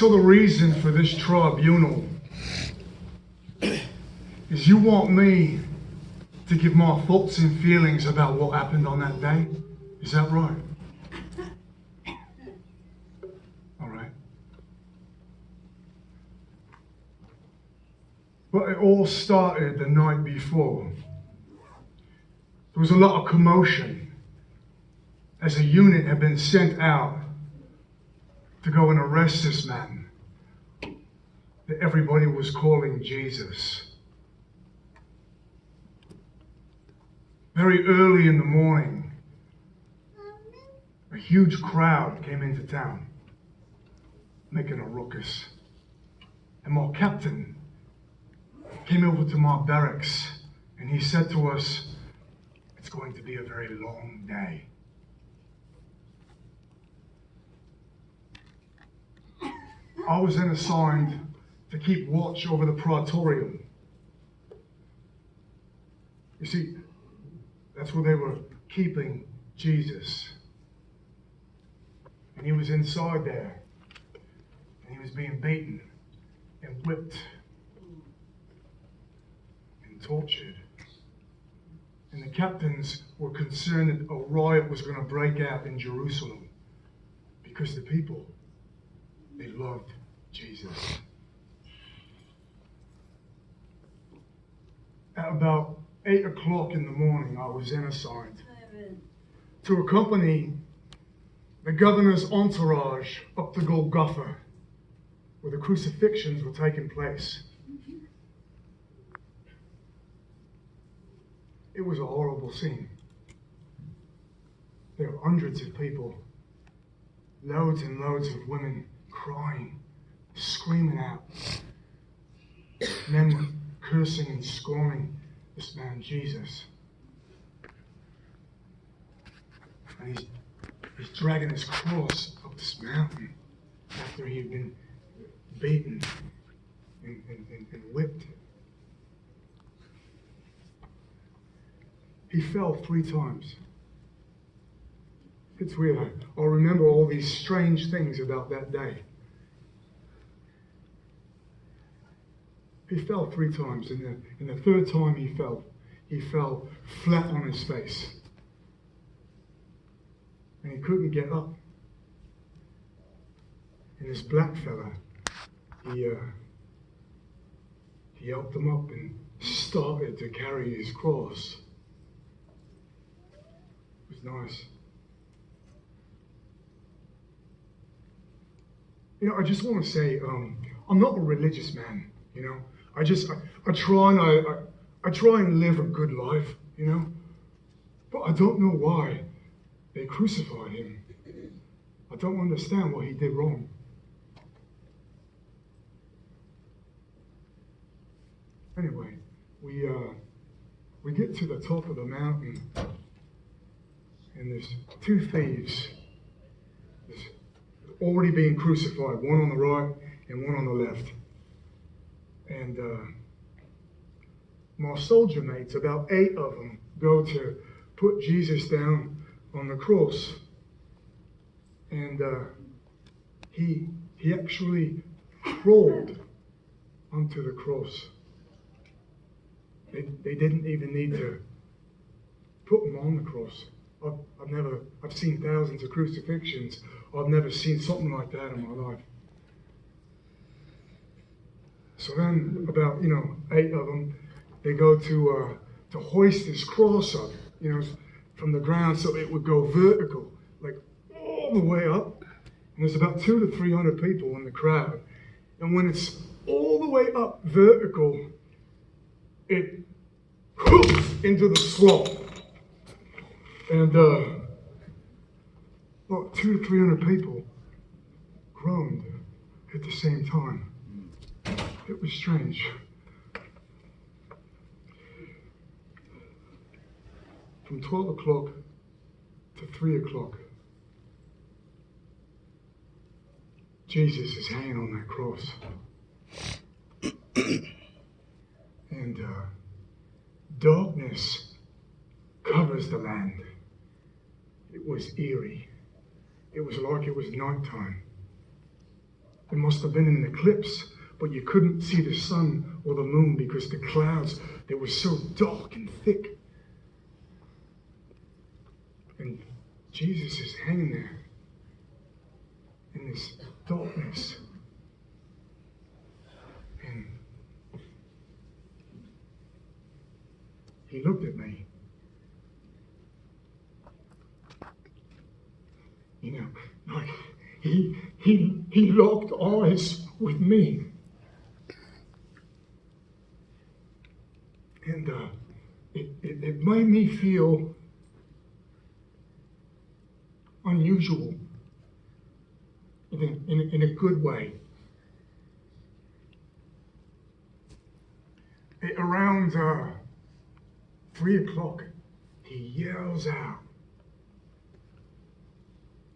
So the reason for this tribunal is you want me to give my thoughts and feelings about what happened on that day? Is that right? All right. But it all started the night before. There was a lot of commotion as a unit had been sent out to go and arrest this man that everybody was calling Jesus. Very early in the morning, a huge crowd came into town, making a ruckus. And my captain came over to my barracks and he said to us, "It's going to be a very long day." I was then assigned to keep watch over the praetorium. You see, that's where they were keeping Jesus. And he was inside there. And he was being beaten and whipped and tortured. And the captains were concerned that a riot was going to break out in Jerusalem because the people, they loved Jesus. At about 8 o'clock in the morning, I was then assigned to accompany the governor's entourage up to Golgotha, where the crucifixions were taking place. It was a horrible scene. There were hundreds of people, loads and loads of women crying, screaming out, men cursing and scorning this man Jesus. And he's dragging his cross up this mountain after he had been beaten and whipped. He fell 3 times. It's weird. I'll remember all these strange things about that day. He fell 3 times, and the 3rd time he fell flat on his face. And he couldn't get up. And this black fella, he helped him up and started to carry his cross. It was nice. You know, I just want to say, I'm not a religious man, you know. I try and live a good life, you know. But I don't know why they crucified him. I don't understand what he did wrong. Anyway, we get to the top of the mountain, and there's 2 thieves. There's already being crucified, one on the right and one on the left. And my soldier mates, about 8 of them, go to put Jesus down on the cross. And he actually crawled onto the cross. They didn't even need to put him on the cross. I've seen thousands of crucifixions. I've never seen something like that in my life. So then, about 8 of them, they go to hoist this cross up, from the ground, so it would go vertical, like all the way up. And there's about 200 to 300 people in the crowd. And when it's all the way up vertical, it hooks into the slope. And about 200 to 300 people groaned at the same time. It was strange. From 12 o'clock to 3 o'clock, Jesus is hanging on that cross. And darkness covers the land. It was eerie. It was like it was nighttime. It must have been an eclipse, but you couldn't see the sun or the moon because the clouds, they were so dark and thick. And Jesus is hanging there in this darkness. And he looked at me. You know, like he locked eyes with me. And it made me feel unusual in a good way. Around 3 o'clock, he yells out,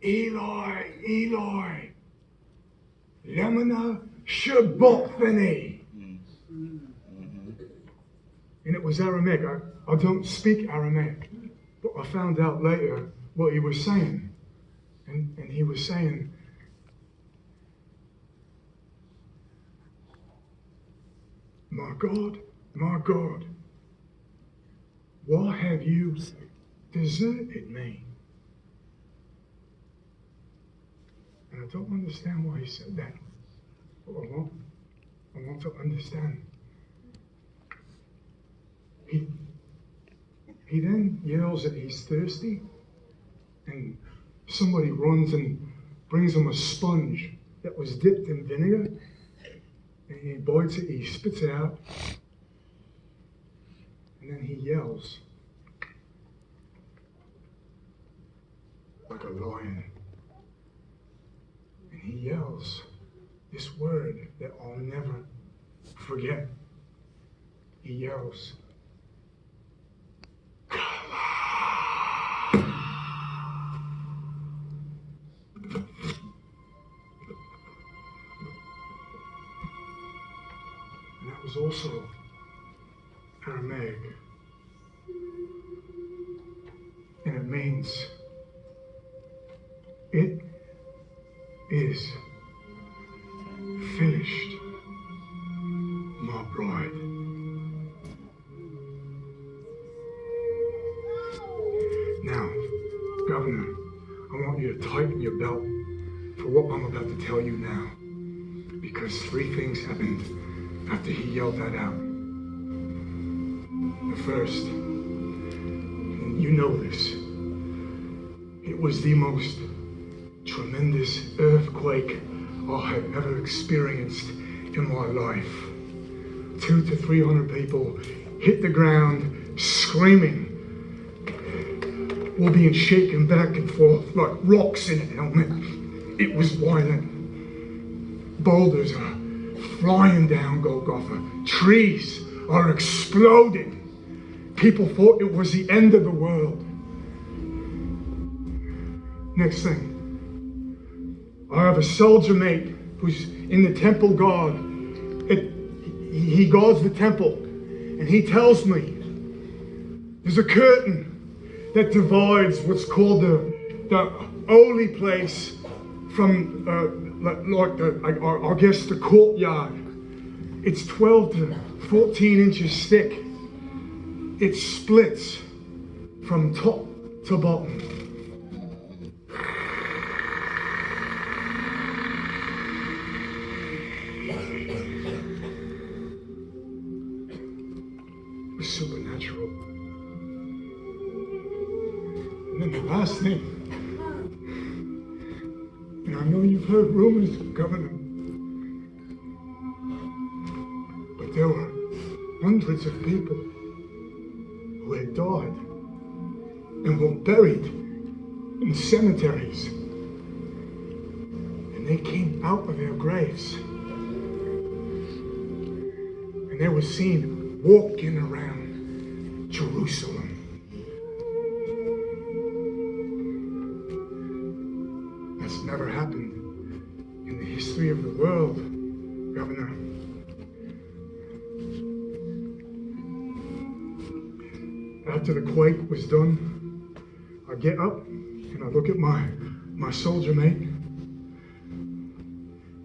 "Eli, Eli, lama sabachthani." And it was Aramaic. I don't speak Aramaic, but I found out later what he was saying. And he was saying, my God, why have you deserted me?" And I don't understand why he said that. But I want to understand. He then yells that he's thirsty, and somebody runs and brings him a sponge that was dipped in vinegar, and he bites it, he spits it out, and then he yells like a lion. And he yells this word that I'll never forget. He yells, was also Aramaic, and it means it is finished, my bride. Now, Governor, I want you to tighten your belt for what I'm about to tell you now, because 3 things happened after he yelled that out. The first, and you know this, it was the most tremendous earthquake I have ever experienced in my life. 200 to 300 people hit the ground screaming, while being shaken back and forth like rocks in a helmet. It was violent. Boulders are flying down Golgotha. Trees are exploding. People thought it was the end of the world. Next thing, I have a soldier mate who's in the temple guard. He guards the temple, and he tells me there's a curtain that divides what's called the holy place from I guess the courtyard. It's 12 to 14 inches thick. It splits from top to bottom. It was supernatural. And then the last thing, and I know you've heard rumors, Governor, but there were hundreds of people who had died and were buried in cemeteries. And they came out of their graves. And they were seen walking around Jerusalem. That's never happened in the history of the world, Governor. After the quake was done, I get up and I look at my soldier mate,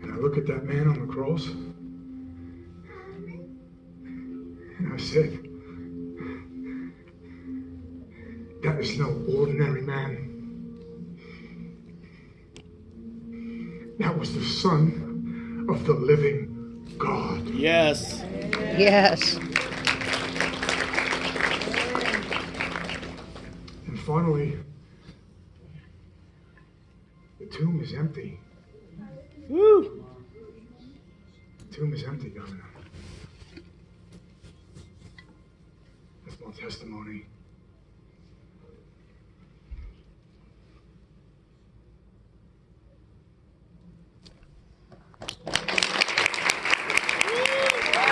and I look at that man on the cross. And I said, that is no ordinary man. That was the Son of the living God. Yes. Yes. And finally, the tomb is empty. Woo. The tomb is empty, Governor. That's my testimony.